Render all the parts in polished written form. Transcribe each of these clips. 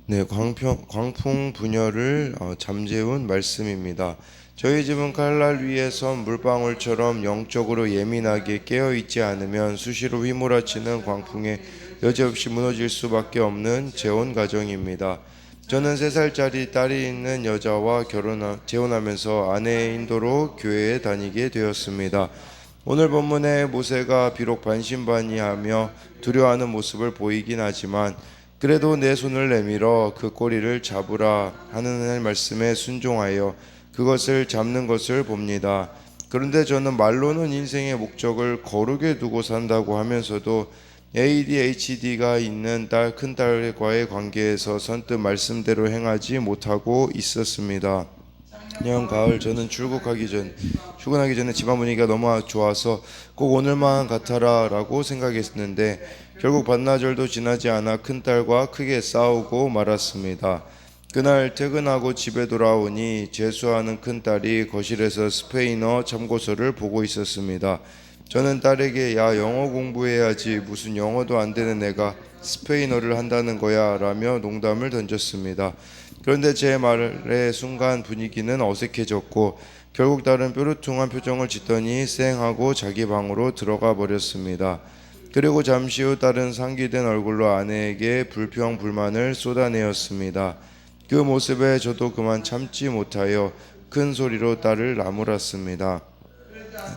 네, 광풍 분열을 잠재운 말씀입니다. 저희 집은 칼날 위에 선 물방울처럼 영적으로 예민하게 깨어있지 않으면 수시로 휘몰아치는 광풍에 여지없이 무너질 수밖에 없는 재혼 가정입니다. 저는 3살짜리 딸이 있는 여자와 재혼하면서 아내의 인도로 교회에 다니게 되었습니다. 오늘 본문의 모세가 비록 반신반의하며 두려워하는 모습을 보이긴 하지만 그래도 내 손을 내밀어 그 꼬리를 잡으라 하는 하나님의 말씀에 순종하여 그것을 잡는 것을 봅니다. 그런데 저는 말로는 인생의 목적을 거룩에 두고 산다고 하면서도 ADHD가 있는 큰딸과의 관계에서 선뜻 말씀대로 행하지 못하고 있었습니다. 내년 가을 저는 출근하기 전에 집안 분위기가 너무 좋아서 꼭 오늘만 같아라 라고 생각했는데 결국 반나절도 지나지 않아 큰딸과 크게 싸우고 말았습니다. 그날 퇴근하고 집에 돌아오니 재수하는 큰딸이 거실에서 스페인어 참고서를 보고 있었습니다. 저는 딸에게 야, 영어 공부해야지 무슨 영어도 안 되는 애가 스페인어를 한다는 거야 라며 농담을 던졌습니다. 그런데 제 말의 순간 분위기는 어색해졌고 결국 딸은 뾰루퉁한 표정을 짓더니 쌩하고 자기 방으로 들어가 버렸습니다. 그리고 잠시 후 딸은 상기된 얼굴로 아내에게 불평불만을 쏟아내었습니다. 그 모습에 저도 그만 참지 못하여 큰 소리로 딸을 나무랐습니다.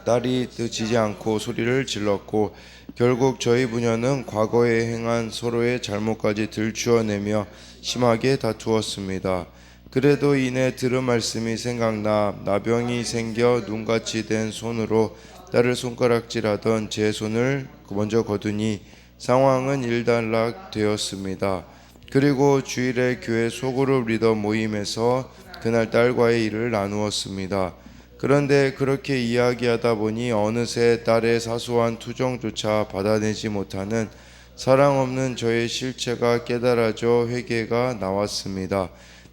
딸이 뜨지지 않고 소리를 질렀고 결국 저희 부녀는 과거에 행한 서로의 잘못까지 들추어내며 심하게 다투었습니다. 그래도 이내 들은 말씀이 생각나 나병이 생겨 눈같이 된 손으로 딸을 손가락질하던 제 손을 먼저 거두니 상황은 일단락 되었습니다. 그리고 주일에 교회 소그룹 리더 모임에서 그날 딸과의 일을 나누었습니다. 그런데 그렇게 이야기하다 보니 어느새 딸의 사소한 투정조차 받아내지 못하는 사랑 없는 저의 실체가 깨달아져 회개가 나왔습니다.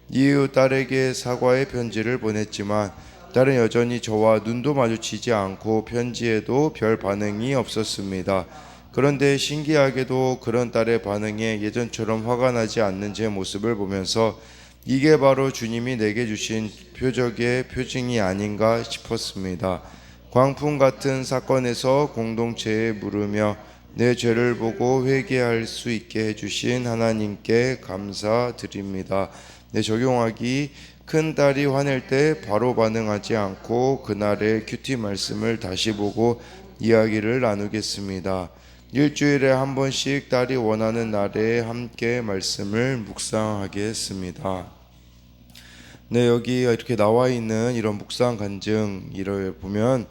이후 딸에게 사과의 편지를 보냈지만 딸은 여전히 저와 눈도 마주치지 않고 편지에도 별 반응이 없었습니다. 그런데 신기하게도 그런 딸의 반응에 예전처럼 화가 나지 않는 제 모습을 보면서 이게 바로 주님이 내게 주신 표적의 표징이 아닌가 싶었습니다. 광풍 같은 사건에서 공동체에 물으며 내 죄를 보고 회개할 수 있게 해주신 하나님께 감사드립니다. 적용하기 큰 딸이 화낼 때 바로 반응하지 않고 그날의 큐티 말씀을 다시 보고 이야기를 나누겠습니다. 일주일에 한 번씩 딸이 원하는 날에 함께 말씀을 묵상하겠습니다. 네, 여기 이렇게 나와 있는 이런 묵상 간증 이를 보면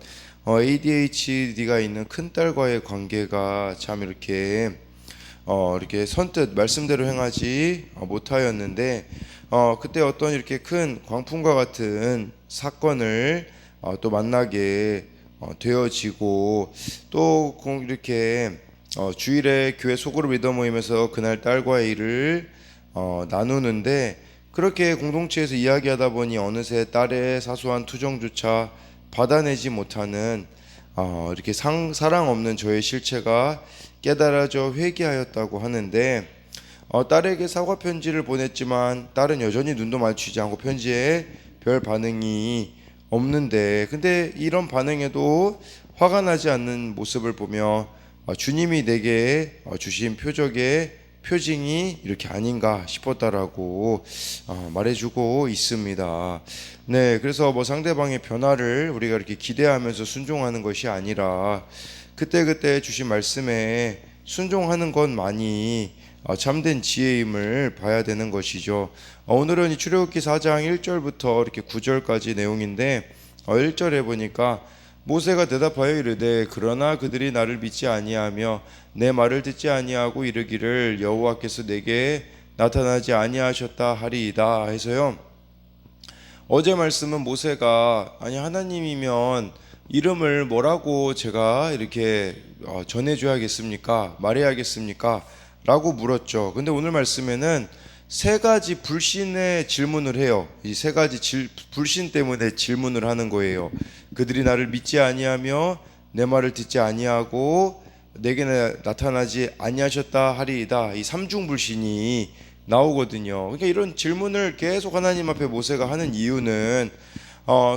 ADHD가 있는 큰딸과의 관계가 참 이렇게 선뜻 말씀대로 행하지 못하였는데 그때 어떤 이렇게 큰 광풍과 같은 사건을 또 만나게 되어지고 또 이렇게 주일에 교회 소그룹 리더 모임에서 그날 딸과의 일을 나누는데 그렇게 공동체에서 이야기하다 보니 어느새 딸의 사소한 투정조차 받아내지 못하는 이렇게 사랑 없는 저의 실체가 깨달아져 회개하였다고 하는데 딸에게 사과 편지를 보냈지만 딸은 여전히 눈도 마주치지 않고 편지에 별 반응이 없는데 근데 이런 반응에도 화가 나지 않는 모습을 보며 주님이 내게 주신 표적의 표징이 이렇게 아닌가 싶었다라고 말해주고 있습니다. 네, 그래서 상대방의 변화를 우리가 이렇게 기대하면서 순종하는 것이 아니라 그때그때 주신 말씀에 순종하는 것만이 참된 지혜임을 봐야 되는 것이죠. 오늘은 이 출애굽기 4장 1절부터 이렇게 9절까지 내용인데 1절에 보니까 모세가 대답하여 이르되 그러나 그들이 나를 믿지 아니하며 내 말을 듣지 아니하고 이르기를 여호와께서 내게 나타나지 아니하셨다 하리이다 해서요. 어제 말씀은 모세가 아니 하나님이면 이름을 뭐라고 제가 이렇게 전해줘야겠습니까? 말해야겠습니까? 라고 물었죠. 근데 오늘 말씀에는 세 가지 불신의 질문을 해요. 이 세 가지 불신 때문에 질문을 하는 거예요. 그들이 나를 믿지 아니하며 내 말을 듣지 아니하고 내게 나타나지 아니하셨다 하리이다. 이 삼중 불신이 나오거든요. 그러니까 이런 질문을 계속 하나님 앞에 모세가 하는 이유는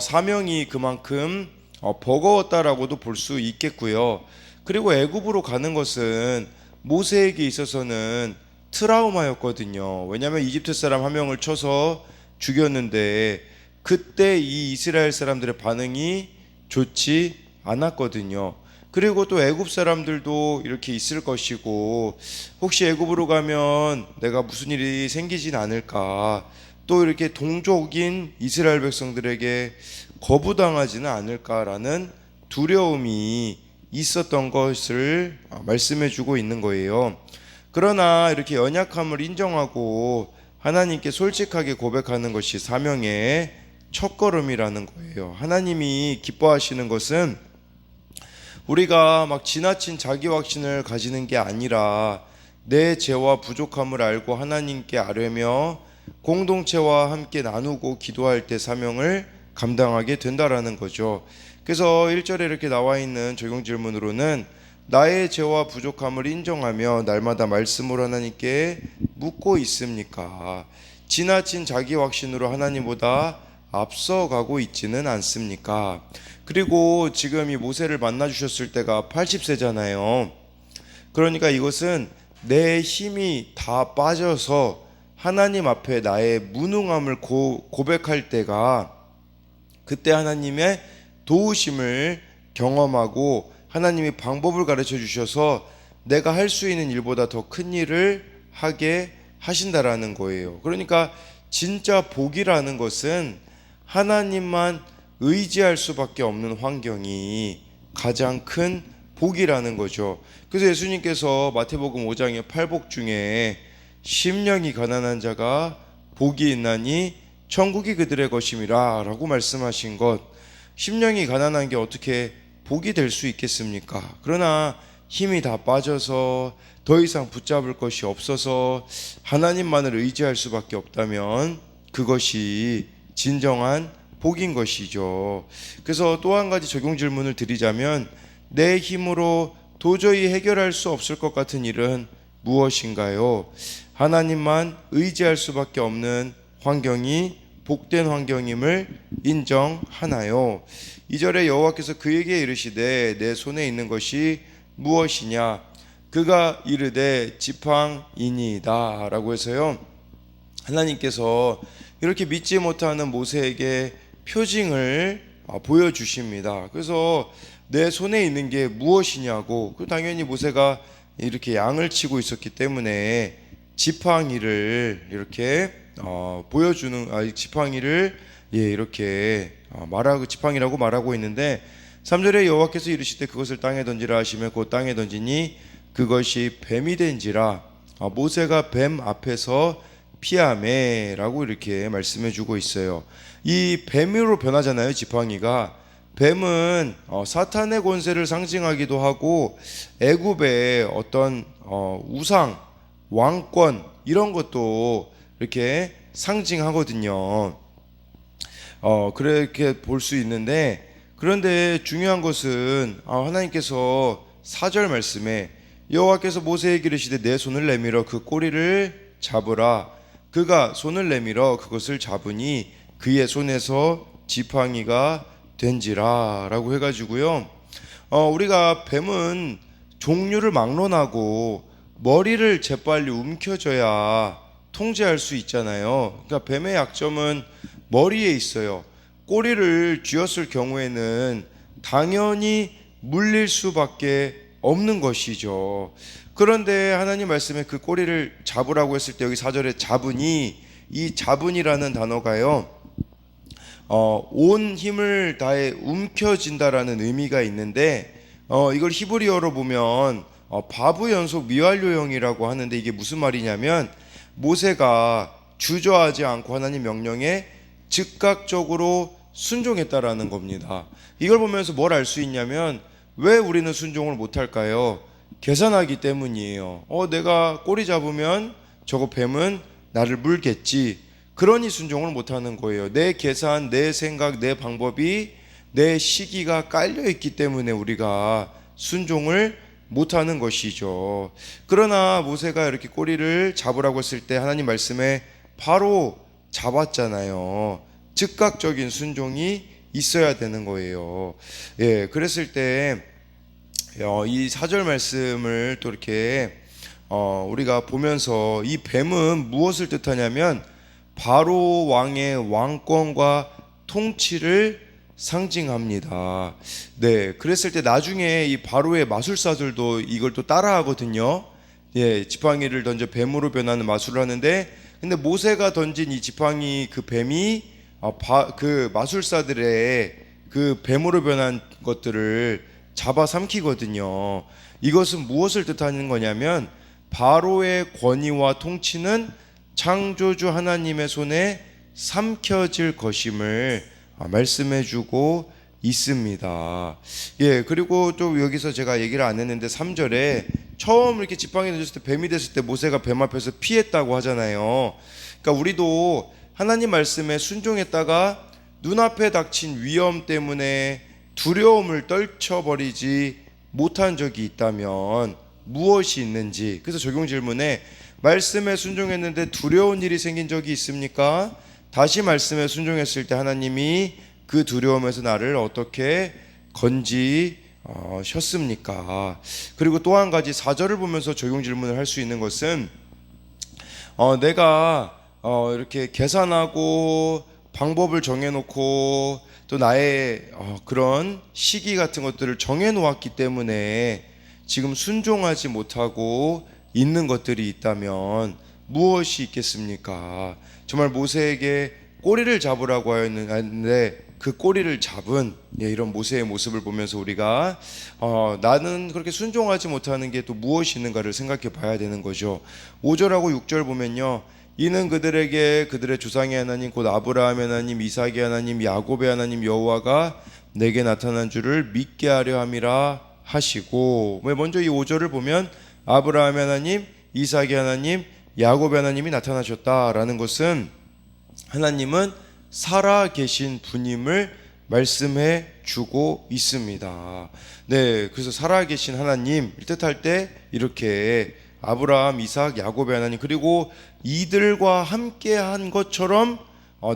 사명이 그만큼 버거웠다라고도 볼 수 있겠고요. 그리고 애굽으로 가는 것은 모세에게 있어서는 트라우마였거든요. 왜냐하면 이집트 사람 한 명을 쳐서 죽였는데 그때 이 이스라엘 사람들의 반응이 좋지 않았거든요. 그리고 또 애굽 사람들도 이렇게 있을 것이고 혹시 애굽으로 가면 내가 무슨 일이 생기진 않을까, 또 이렇게 동족인 이스라엘 백성들에게 거부당하지는 않을까라는 두려움이 있었던 것을 말씀해 주고 있는 거예요. 그러나 이렇게 연약함을 인정하고 하나님께 솔직하게 고백하는 것이 사명의 첫걸음이라는 거예요. 하나님이 기뻐하시는 것은 우리가 막 지나친 자기 확신을 가지는 게 아니라 내 죄와 부족함을 알고 하나님께 아뢰며 공동체와 함께 나누고 기도할 때 사명을 감당하게 된다라는 거죠. 그래서 1절에 이렇게 나와 있는 적용 질문으로는 나의 죄와 부족함을 인정하며 날마다 말씀으로 하나님께 묻고 있습니까? 지나친 자기 확신으로 하나님보다 앞서가고 있지는 않습니까? 그리고 지금 이 모세를 만나 주셨을 때가 80세잖아요. 그러니까 이것은 내 힘이 다 빠져서 하나님 앞에 나의 무능함을 고백할 때가, 그때 하나님의 도우심을 경험하고 하나님이 방법을 가르쳐 주셔서 내가 할 수 있는 일보다 더 큰 일을 하게 하신다라는 거예요. 그러니까 진짜 복이라는 것은 하나님만 의지할 수밖에 없는 환경이 가장 큰 복이라는 거죠. 그래서 예수님께서 마태복음 5장의 8복 중에 심령이 가난한 자가 복이 있나니 천국이 그들의 것임이라 라고 말씀하신 것, 심령이 가난한 게 어떻게 복이 될 수 있겠습니까? 그러나 힘이 다 빠져서 더 이상 붙잡을 것이 없어서 하나님만을 의지할 수밖에 없다면 그것이 진정한 복인 것이죠. 그래서 또 한 가지 적용 질문을 드리자면 내 힘으로 도저히 해결할 수 없을 것 같은 일은 무엇인가요? 하나님만 의지할 수밖에 없는 환경이 복된 환경임을 인정하나요? 2절에 여호와께서 그에게 이르시되 내 손에 있는 것이 무엇이냐? 그가 이르되 지팡이니이다 라고 해서요, 하나님께서 이렇게 믿지 못하는 모세에게 표징을 보여주십니다. 그래서 내 손에 있는 게 무엇이냐고, 당연히 모세가 이렇게 양을 치고 있었기 때문에 지팡이를 이렇게 보여주는, 지팡이를 이렇게 말하고 지팡이라고 말하고 있는데 3절에 여호와께서 이르시되 그것을 땅에 던지라 하시며 곧 땅에 던지니 그것이 뱀이 된지라. 모세가 뱀 앞에서 피하매 라고 이렇게 말씀해 주고 있어요. 이 뱀으로 변하잖아요, 지팡이가. 뱀은 사탄의 권세를 상징하기도 하고 애굽의 어떤 우상, 왕권 이런 것도 이렇게 상징하거든요. 그렇게 볼 수 있는데, 그런데 중요한 것은 하나님께서 4절 말씀에 여호와께서 모세에게 이르시되 내 손을 내밀어 그 꼬리를 잡으라. 그가 손을 내밀어 그것을 잡으니 그의 손에서 지팡이가 된지라 라고 해가지고요, 우리가 뱀은 종류를 막론하고 머리를 재빨리 움켜줘야 통제할 수 있잖아요. 그러니까 뱀의 약점은 머리에 있어요. 꼬리를 쥐었을 경우에는 당연히 물릴 수밖에 없는 것이죠. 그런데 하나님 말씀에 그 꼬리를 잡으라고 했을 때 여기 4절에 잡으니, 이 잡으니라는 단어가요, 온 힘을 다해 움켜진다라는 의미가 있는데, 이걸 히브리어로 보면 바브 연속 미완료형이라고 하는데, 이게 무슨 말이냐면 모세가 주저하지 않고 하나님 명령에 즉각적으로 순종했다라는 겁니다. 이걸 보면서 뭘 알 수 있냐면 왜 우리는 순종을 못할까요? 계산하기 때문이에요. 내가 꼬리 잡으면 저거 뱀은 나를 물겠지. 그러니 순종을 못하는 거예요. 내 계산, 내 생각, 내 방법이, 내 시기가 깔려있기 때문에 우리가 순종을 못하는 것이죠. 그러나 모세가 이렇게 꼬리를 잡으라고 했을 때 하나님 말씀에 바로 잡았잖아요. 즉각적인 순종이 있어야 되는 거예요. 예, 그랬을 때 이 4절 말씀을 또 이렇게 우리가 보면서 이 뱀은 무엇을 뜻하냐면 바로 왕의 왕권과 통치를 상징합니다. 네, 그랬을 때 나중에 이 바로의 마술사들도 이걸 또 따라하거든요. 예, 지팡이를 던져 뱀으로 변하는 마술을 하는데, 근데 모세가 던진 이 지팡이 그 뱀이 그 마술사들의 그 뱀으로 변한 것들을 잡아삼키거든요. 이것은 무엇을 뜻하는 거냐면 바로의 권위와 통치는 창조주 하나님의 손에 삼켜질 것임을 말씀해주고 있습니다. 예, 그리고 또 여기서 제가 얘기를 안 했는데 3절에 처음 이렇게 지팡이 던졌을 때 뱀이 됐을 때 모세가 뱀 앞에서 피했다고 하잖아요. 그러니까 우리도 하나님 말씀에 순종했다가 눈앞에 닥친 위험 때문에 두려움을 떨쳐버리지 못한 적이 있다면 무엇이 있는지, 그래서 적용 질문에 말씀에 순종했는데 두려운 일이 생긴 적이 있습니까? 다시 말씀에 순종했을 때 하나님이 그 두려움에서 나를 어떻게 건지셨습니까? 그리고 또 한 가지 4절을 보면서 적용 질문을 할 수 있는 것은 내가 이렇게 계산하고 방법을 정해놓고 또 나의 그런 시기 같은 것들을 정해놓았기 때문에 지금 순종하지 못하고 있는 것들이 있다면 무엇이 있겠습니까? 정말 모세에게 꼬리를 잡으라고 하였는데 그 꼬리를 잡은 이런 모세의 모습을 보면서 우리가 나는 그렇게 순종하지 못하는 게 또 무엇이 있는가를 생각해 봐야 되는 거죠. 5절하고 6절 보면요, 이는 그들에게 그들의 조상의 하나님 곧 아브라함의 하나님 이삭의 하나님 야곱의 하나님 여호와가 내게 나타난 줄을 믿게 하려 함이라 하시고, 먼저 이 5절을 보면 아브라함의 하나님 이삭의 하나님 야곱의 하나님이 나타나셨다라는 것은 하나님은 살아계신 분임을 말씀해 주고 있습니다. 네, 그래서 살아계신 하나님 뜻할 때 이렇게 아브라함, 이삭, 야곱의 하나님, 그리고 이들과 함께 한 것처럼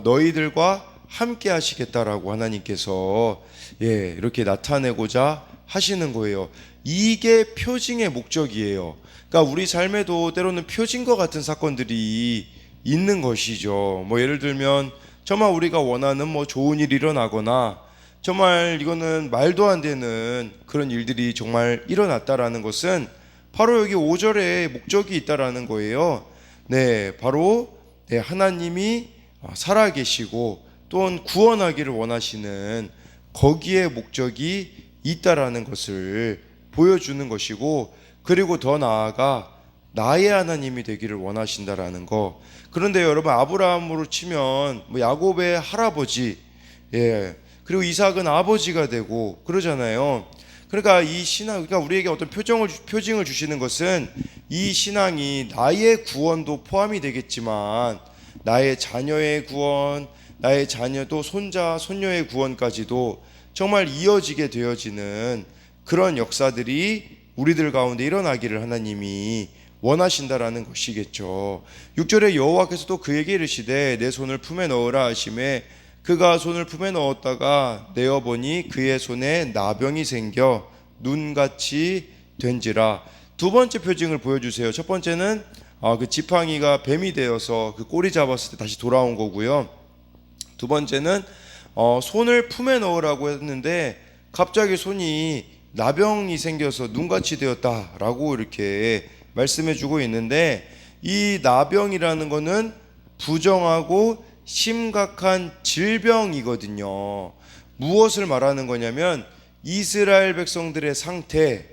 너희들과 함께 하시겠다라고 하나님께서 이렇게 나타내고자 하시는 거예요. 이게 표징의 목적이에요. 그러니까 우리 삶에도 때로는 표징과 같은 사건들이 있는 것이죠. 예를 들면 정말 우리가 원하는 좋은 일이 일어나거나 정말 이거는 말도 안 되는 그런 일들이 정말 일어났다라는 것은 바로 여기 5절에 목적이 있다라는 거예요. 네, 바로 하나님이 살아계시고 또한 구원하기를 원하시는 거기에 목적이 있다라는 것을 보여주는 것이고, 그리고 더 나아가 나의 하나님이 되기를 원하신다라는 거. 그런데 여러분, 아브라함으로 치면 야곱의 할아버지, 그리고 이삭은 아버지가 되고 그러잖아요. 그러니까 이 신앙, 그러니까 우리에게 어떤 표징을 주시는 것은 이 신앙이 나의 구원도 포함이 되겠지만 나의 자녀의 구원, 나의 자녀도 손자, 손녀의 구원까지도 정말 이어지게 되어지는 그런 역사들이 우리들 가운데 일어나기를 하나님이 원하신다라는 것이겠죠. 6절에 여호와께서 또 그에게 이르시되 내 손을 품에 넣으라 하시매 그가 손을 품에 넣었다가 내어보니 그의 손에 나병이 생겨 눈같이 된지라. 두 번째 표징을 보여주세요. 첫 번째는 그 지팡이가 뱀이 되어서 그 꼬리 잡았을 때 다시 돌아온 거고요. 두 번째는 손을 품에 넣으라고 했는데 갑자기 손이 나병이 생겨서 눈같이 되었다라고 이렇게 말씀해 주고 있는데, 이 나병이라는 거는 부정하고 심각한 질병이거든요. 무엇을 말하는 거냐면 이스라엘 백성들의 상태,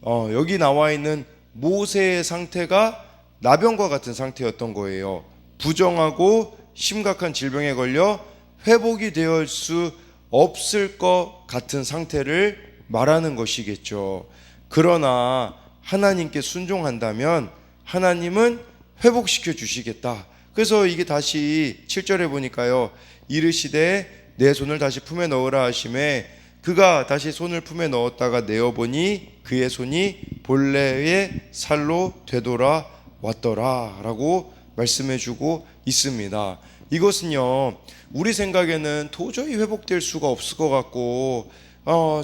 여기 나와 있는 모세의 상태가 나병과 같은 상태였던 거예요. 부정하고 심각한 질병에 걸려 회복이 될 수 없을 것 같은 상태를 말하는 것이겠죠. 그러나 하나님께 순종한다면 하나님은 회복시켜 주시겠다. 그래서 이게 다시 7절에 보니까요, 이르시되 내 손을 다시 품에 넣으라 하심에 그가 다시 손을 품에 넣었다가 내어보니 그의 손이 본래의 살로 되돌아왔더라 라고 말씀해주고 있습니다. 이것은요, 우리 생각에는 도저히 회복될 수가 없을 것 같고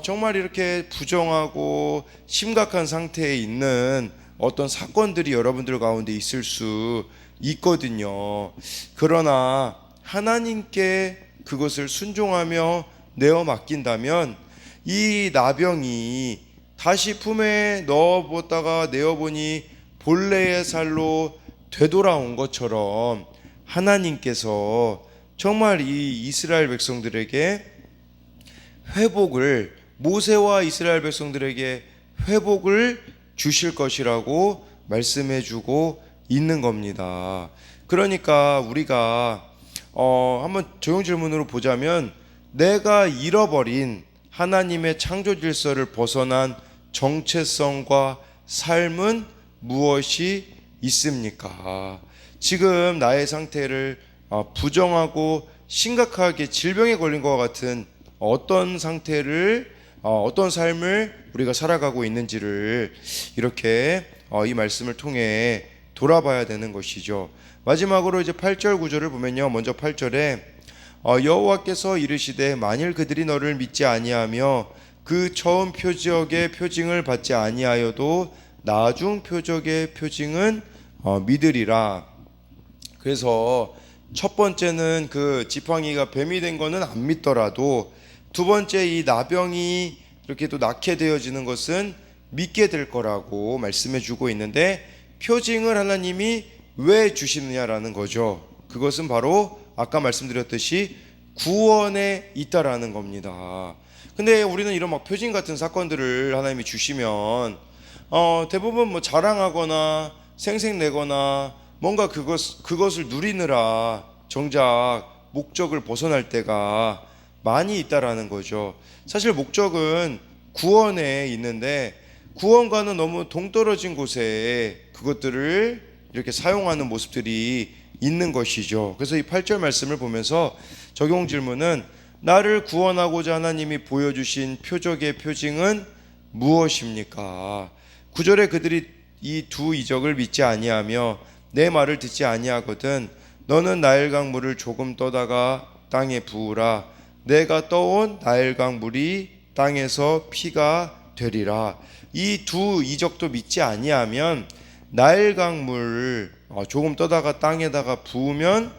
정말 이렇게 부정하고 심각한 상태에 있는 어떤 사건들이 여러분들 가운데 있을 수 있거든요. 그러나 하나님께 그것을 순종하며 내어 맡긴다면 이 나병이 다시 품에 넣어보다가 내어보니 본래의 살로 되돌아온 것처럼 하나님께서 정말 이 이스라엘 백성들에게 회복을, 모세와 이스라엘 백성들에게 회복을 주실 것이라고 말씀해 주고 있는 겁니다. 그러니까 우리가 한번 적용 질문으로 보자면, 내가 잃어버린 하나님의 창조 질서를 벗어난 정체성과 삶은 무엇이 있습니까? 지금 나의 상태를 부정하고 심각하게 질병에 걸린 것 같은 어떤 상태를, 어떤 삶을 우리가 살아가고 있는지를 이렇게 이 말씀을 통해 돌아봐야 되는 것이죠. 마지막으로 이제 8절 9절을 보면요, 먼저 8절에 여호와께서 이르시되 만일 그들이 너를 믿지 아니하며 그 처음 표적의 표징을 받지 아니하여도 나중 표적의 표징은 믿으리라. 그래서 첫 번째는 그 지팡이가 뱀이 된 거는 안 믿더라도, 두 번째 이 나병이 이렇게 또 낳게 되어지는 것은 믿게 될 거라고 말씀해 주고 있는데, 표징을 하나님이 왜 주시느냐라는 거죠. 그것은 바로 아까 말씀드렸듯이 구원에 있다라는 겁니다. 근데 우리는 이런 막 표징 같은 사건들을 하나님이 주시면 대부분 뭐 자랑하거나 생색내거나 뭔가 그것을 누리느라 정작 목적을 벗어날 때가 많이 있다라는 거죠. 사실 목적은 구원에 있는데 구원과는 너무 동떨어진 곳에 그것들을 이렇게 사용하는 모습들이 있는 것이죠. 그래서 이 8절 말씀을 보면서 적용 질문은, 나를 구원하고자 하나님이 보여주신 표적의 표징은 무엇입니까? 9절에 그들이 이 두 이적을 믿지 아니하며 내 말을 듣지 아니하거든 너는 나일강 물을 조금 떠다가 땅에 부으라. 내가 떠온 나일강 물이 땅에서 피가 되리라. 이 두 이적도 믿지 아니하면 나일강 물 조금 떠다가 땅에다가 부으면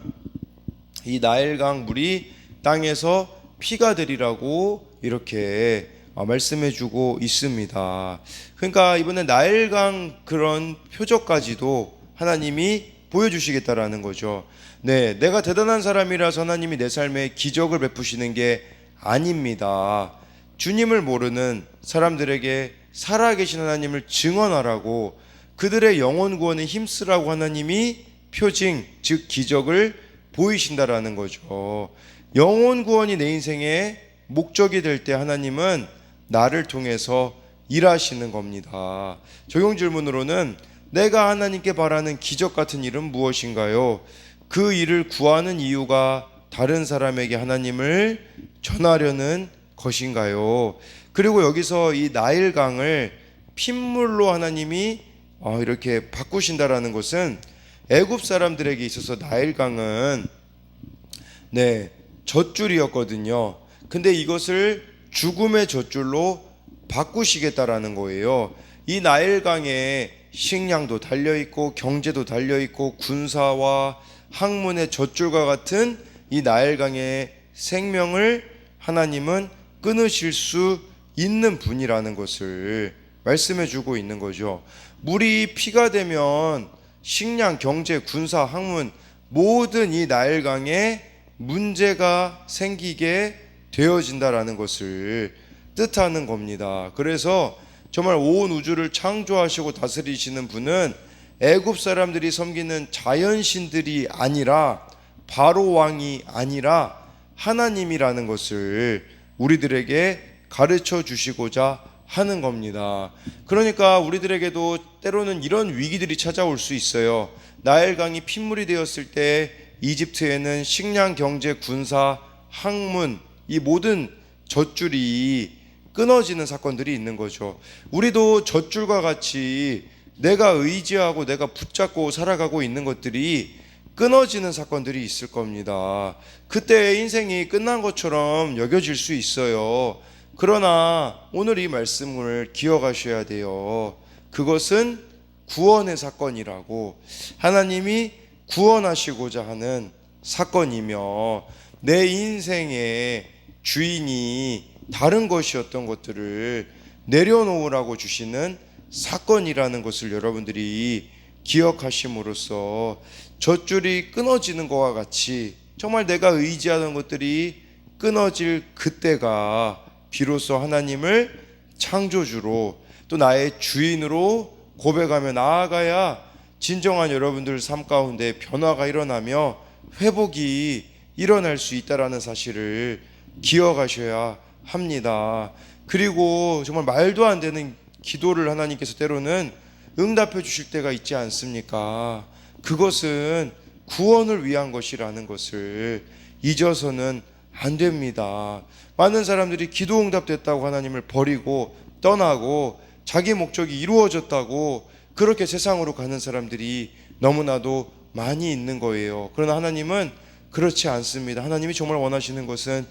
이 나일강 물이 땅에서 피가 되리라고 이렇게 말씀해 주고 있습니다. 그러니까 이번에 나일강 그런 표적까지도 하나님이 보여주시겠다라는 거죠. 네, 내가 대단한 사람이라서 하나님이 내 삶에 기적을 베푸시는 게 아닙니다. 주님을 모르는 사람들에게 살아계신 하나님을 증언하라고, 그들의 영혼 구원에 힘쓰라고 하나님이 표징, 즉 기적을 보이신다라는 거죠. 영혼 구원이 내 인생의 목적이 될 때 하나님은 나를 통해서 일하시는 겁니다. 적용 질문으로는, 내가 하나님께 바라는 기적 같은 일은 무엇인가요? 그 일을 구하는 이유가 다른 사람에게 하나님을 전하려는 것인가요? 그리고 여기서 이 나일강을 핏물로 하나님이 이렇게 바꾸신다라는 것은, 애굽 사람들에게 있어서 나일강은 젖줄이었거든요. 근데 이것을 죽음의 젖줄로 바꾸시겠다라는 거예요. 이 나일강에 식량도 달려있고 경제도 달려있고 군사와 학문의 젖줄과 같은 이 나일강의 생명을 하나님은 끊으실 수 있는 분이라는 것을 말씀해 주고 있는 거죠. 물이 피가 되면 식량, 경제, 군사, 학문 모든 이 나일강에 문제가 생기게 되어진다라는 것을 뜻하는 겁니다. 그래서 정말 온 우주를 창조하시고 다스리시는 분은 애굽 사람들이 섬기는 자연신들이 아니라, 바로 왕이 아니라 하나님이라는 것을 우리들에게 가르쳐 주시고자 하는 겁니다. 그러니까 우리들에게도 때로는 이런 위기들이 찾아올 수 있어요. 나일강이 핏물이 되었을 때 이집트에는 식량, 경제, 군사, 학문 이 모든 젖줄이 끊어지는 사건들이 있는 거죠. 우리도 젖줄과 같이 내가 의지하고 내가 붙잡고 살아가고 있는 것들이 끊어지는 사건들이 있을 겁니다. 그때 인생이 끝난 것처럼 여겨질 수 있어요. 그러나 오늘 이 말씀을 기억하셔야 돼요. 그것은 구원의 사건이라고, 하나님이 구원하시고자 하는 사건이며 내 인생의 주인이 다른 것이었던 것들을 내려놓으라고 주시는 사건이라는 것을 여러분들이 기억하심으로써 젖줄이 끊어지는 것과 같이 정말 내가 의지하던 것들이 끊어질 그때가 비로소 하나님을 창조주로 또 나의 주인으로 고백하며 나아가야 진정한 여러분들 삶 가운데 변화가 일어나며 회복이 일어날 수 있다라는 사실을 기억하셔야 합니다. 그리고 정말 말도 안 되는 기도를 하나님께서 때로는 응답해 주실 때가 있지 않습니까? 그것은 구원을 위한 것이라는 것을 잊어서는 안 됩니다. 많은 사람들이 기도 응답됐다고 하나님을 버리고 떠나고 자기 목적이 이루어졌다고 그렇게 세상으로 가는 사람들이 너무나도 많이 있는 거예요. 그러나 하나님은 그렇지 않습니다. 하나님이 정말 원하시는 것은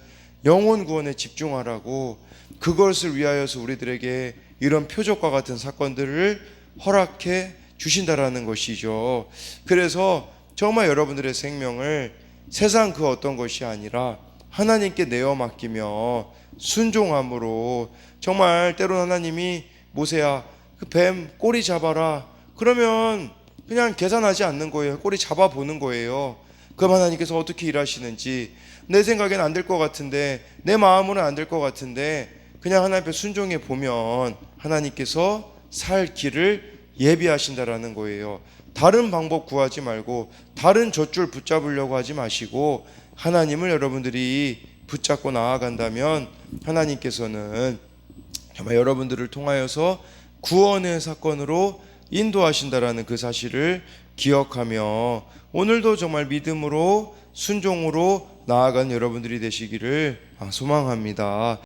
영혼 구원에 집중하라고, 그것을 위하여서 우리들에게 이런 표적과 같은 사건들을 허락해 주신다라는 것이죠. 그래서 정말 여러분들의 생명을 세상 그 어떤 것이 아니라 하나님께 내어 맡기며 순종함으로, 정말 때로는 하나님이 모세야 그 뱀 꼬리 잡아라 그러면 그냥 계산하지 않는 거예요. 꼬리 잡아보는 거예요. 그럼 하나님께서 어떻게 일하시는지, 내 생각엔 안 될 것 같은데, 내 마음으로는 안 될 것 같은데 그냥 하나님 앞에 순종해 보면 하나님께서 살 길을 예비하신다라는 거예요. 다른 방법 구하지 말고 다른 젖줄 붙잡으려고 하지 마시고 하나님을 여러분들이 붙잡고 나아간다면 하나님께서는 정말 여러분들을 통하여서 구원의 사건으로 인도하신다라는 그 사실을 기억하며 오늘도 정말 믿음으로 순종으로 나아간 여러분들이 되시기를 소망합니다.